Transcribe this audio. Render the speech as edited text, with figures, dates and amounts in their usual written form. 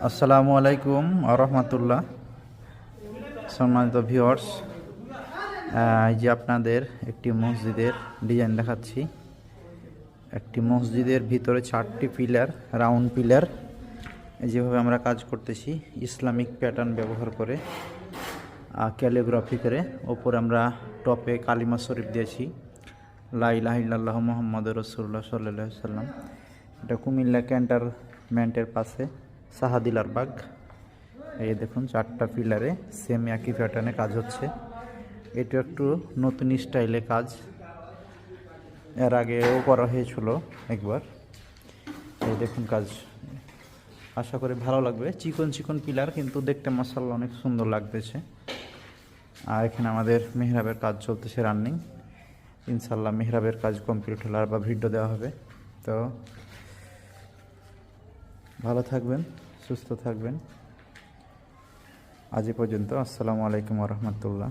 আসসালামু আলাইকুম আরহামতুল্লাহ। সম্মানিত ভিউয়ার্স, এই যে আপনাদের একটি মসজিদের ডিজাইন দেখাচ্ছি। একটি মসজিদের ভিতরে 4টি পিলার, রাউন্ড পিলার, যেভাবে আমরা কাজ করতেছি ইসলামিক প্যাটার্ন ব্যবহার করে, ক্যালিগ্রাফি করে। ওপরে আমরা টপে কালিমা শরীফ দিয়েছি, লা ইলাহা ইল্লাল্লাহু মুহাম্মাদুর রাসূলুল্লাহ সাল্লাল্লাহু আলাইহি সাল্লাম। এটা কুমিল্লা ক্যান্টনমেন্টের পাশে সাহাদিলার বাগ। এই দেখুন 4টা পিলারে সেম একই প্যাটার্নে কাজ হচ্ছে। এটা একটু নতুন স্টাইলে কাজ, এর আগেও করা হয়েছিল একবার। এই দেখুন কাজ, আশা করি ভালো লাগবে। চিকন চিকন পিলার, কিন্তু দেখতে মাশাআল্লাহ অনেক সুন্দর লাগতেছে। আর এখানে আমাদের মেহরাবের কাজ চলতেছে রানিং। ইনশাল্লাহ মেহরাবের কাজ কমপ্লিট হলে আবার ভিডিও দেওয়া হবে। তো ভালো থাকবেন, সুস্থ থাকবেন। আজ এ পর্যন্ত। আসসালামু আলাইকুম রহমতুল্লাহ।